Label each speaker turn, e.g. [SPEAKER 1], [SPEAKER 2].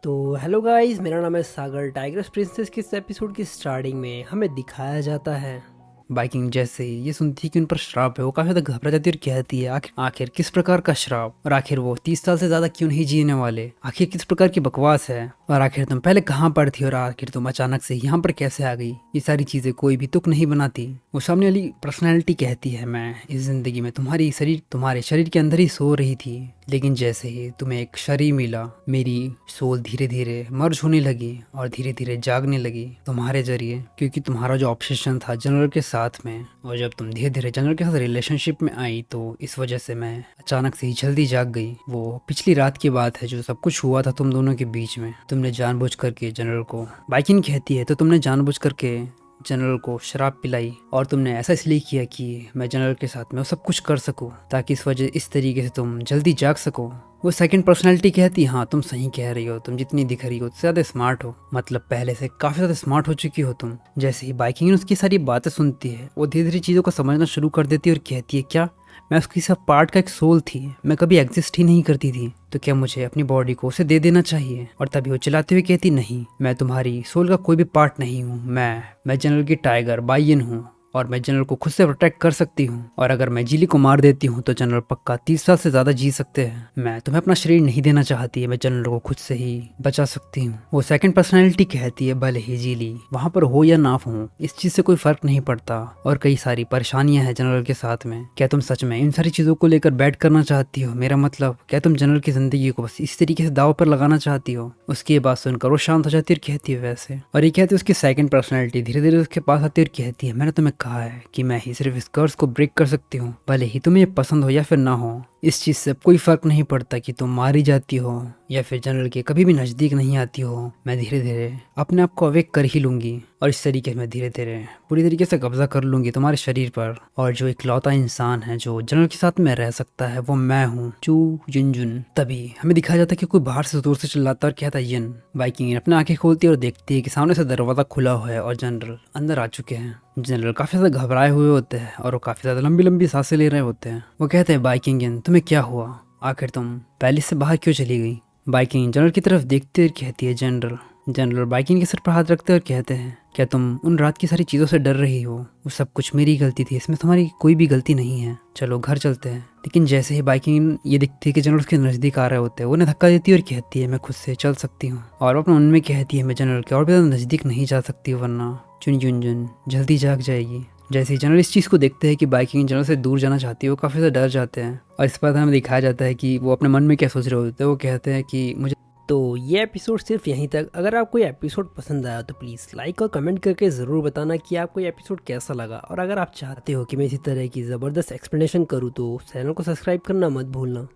[SPEAKER 1] तो hello guys, मेरा नाम है सागर। टाइगर्स प्रिंसेस के इस एपिसोड की स्टार्टिंग में हमें दिखाया जाता है बाइकिंग जैसे ही ये सुनती है कि उन पर श्राप है, वो काफी ज्यादा घबरा जाती है और कहती है आखिर आखिर किस प्रकार का श्राप, और आखिर वो 30 साल से ज्यादा क्यों नहीं जीने वाले, आखिर किस प्रकार की बकवास है, और आखिर तुम पहले कहाँ पर थी और आखिर तुम अचानक से यहाँ पर कैसे आ गई। ये सारी चीजें कोई भी तुक नहीं बनाती। वो सामने वाली पर्सनैलिटी कहती है मैं इस जिंदगी में तुम्हारे शरीर के अंदर ही सो रही थी, लेकिन जैसे ही तुम्हें एक शरीर मिला मेरी सोल धीरे धीरे मर्ज होने लगी और धीरे धीरे जागने लगी तुम्हारे जरिए, क्योंकि तुम्हारा जो ऑब्सेशन था जनरल के साथ में, और जब तुम धीरे धीरे जनरल के साथ रिलेशनशिप में आई तो इस वजह से मैं अचानक से ही जल्दी जाग गई। वो पिछली रात की बात है जो सब कुछ हुआ था तुम दोनों के बीच में। तुमने जानबूझ करके जनरल को, बाइकिन कहती है, तो तुमने जानबूझ करके जनरल को शराब पिलाई, और तुमने ऐसा इसलिए किया कि मैं जनरल के साथ में वो सब कुछ कर सकूं, ताकि इस तरीके से तुम जल्दी जाग सको। वो सेकंड पर्सनालिटी कहती, हाँ तुम सही कह रही हो, तुम जितनी दिख रही हो उससे ज्यादा स्मार्ट हो, मतलब पहले से काफी ज्यादा स्मार्ट हो चुकी हो तुम। जैसे ही बाइकिंग उसकी सारी बातें सुनती है वो धीरे धीरे चीजों को समझना शुरू कर देती है और कहती है, क्या मैं उसकी सब पार्ट का एक सोल थी, मैं कभी एग्जिस्ट ही नहीं करती थी, तो क्या मुझे अपनी बॉडी को उसे दे देना चाहिए। और तभी वो चिल्लाते हुए कहती, नहीं मैं तुम्हारी सोल का कोई भी पार्ट नहीं हूँ, मैं जनरल की टाइगर बाइयन हूँ, और मैं जनरल को खुद से प्रोटेक्ट कर सकती हूँ, और अगर मैं जिली को मार देती हूँ तो जनरल पक्का 30 साल से ज्यादा जी सकते हैं। मैं तुम्हें अपना शरीर नहीं देना चाहती है, मैं जनरल को खुद से ही बचा सकती हूँ। वो सेकंड पर्सनैलिटी कहती है, भले ही जिली वहां पर हो या ना हो इस चीज से कोई फर्क नहीं पड़ता, और कई सारी परेशानियां हैं जनरल के साथ में, क्या तुम सच में इन सारी चीजों को लेकर बैठ करना चाहती हो, मेरा मतलब क्या तुम जनरल की जिंदगी को बस इस तरीके से दाव पर लगाना चाहती हो। उसकी ये बात सुनकर वो शांत हो जाती है और कहती है वैसे, और ये कहती है उसकी सेकंड पर्सनैलिटी धीरे धीरे उसके पास आती है और कहती है, मैंने तुम्हें कहा है कि मैं ही सिर्फ इस कर्स को ब्रेक कर सकती हूँ, भले ही तुम्हें ये पसंद हो या फिर ना हो, इस चीज से कोई फर्क नहीं पड़ता कि तुम मारी जाती हो या फिर जनरल के कभी भी नजदीक नहीं आती हो। मैं धीरे धीरे अपने आप को अवेक कर ही लूंगी, और इस तरीके से मैं धीरे धीरे पूरी तरीके से कब्जा कर लूंगी तुम्हारे शरीर पर, और जो इकलौता इंसान है जो जनरल के साथ में रह सकता है वो मैं हूँ, चू जुन। तभी हमें दिखाया जाता है कि कोई बाहर से जोर से चिल्लाता है और कहता है यन। बाइकिंग अपने आंखें खोलती है और देखती है कि सामने से दरवाजा खुला हुआ है और जनरल अंदर आ चुके हैं। जनरल काफी ज्यादा घबराए हुए होते हैं और वो काफी ज्यादा लंबी लंबी सांसें ले रहे होते हैं। वो कहते हैं, बाइकिंग तुम्हें क्या हुआ, आखिर तुम पैलेस से बाहर क्यों चली गई। बाइकिंग जनरल की तरफ देखते हुए कहती है, जनरल बाइकिंग के सर पर हाथ रखते और कहते हैं, क्या तुम उन रात की सारी चीजों से डर रही हो, वो सब कुछ मेरी गलती थी, इसमें तुम्हारी कोई भी गलती नहीं है, चलो घर चलते हैं। लेकिन जैसे ही बाइकिंग ये दिखती है कि जनरल उसके नजदीक आ रहे होते हैं, वो उन्हें धक्का देती है और कहती है, मैं खुद से चल सकती हूँ, और वो अपने मन में कहती है, मैं जनरल के और भी ज्यादा नजदीक नहीं जा सकती वरना चुन जल्दी जाग जाएगी। जैसे ही जनरल इस चीज़ को देखते हैं कि बाइकिंग जनरल से दूर जाना चाहती है, वो काफ़ी ज़्यादा डर जाते हैं, और इस पर हमें दिखाया जाता है कि वो अपने मन में क्या सोच रहे होते हैं। वो कहते हैं कि मुझे तो ये एपिसोड सिर्फ यहीं तक। अगर आपको ये एपिसोड पसंद आया तो प्लीज़ लाइक और कमेंट करके ज़रूर बताना कि आपको ये एपिसोड कैसा लगा, और अगर आप चाहते हो कि मैं इसी तरह की ज़बरदस्त एक्सप्लेनेशन करूँ तो चैनल को सब्सक्राइब करना मत भूलना।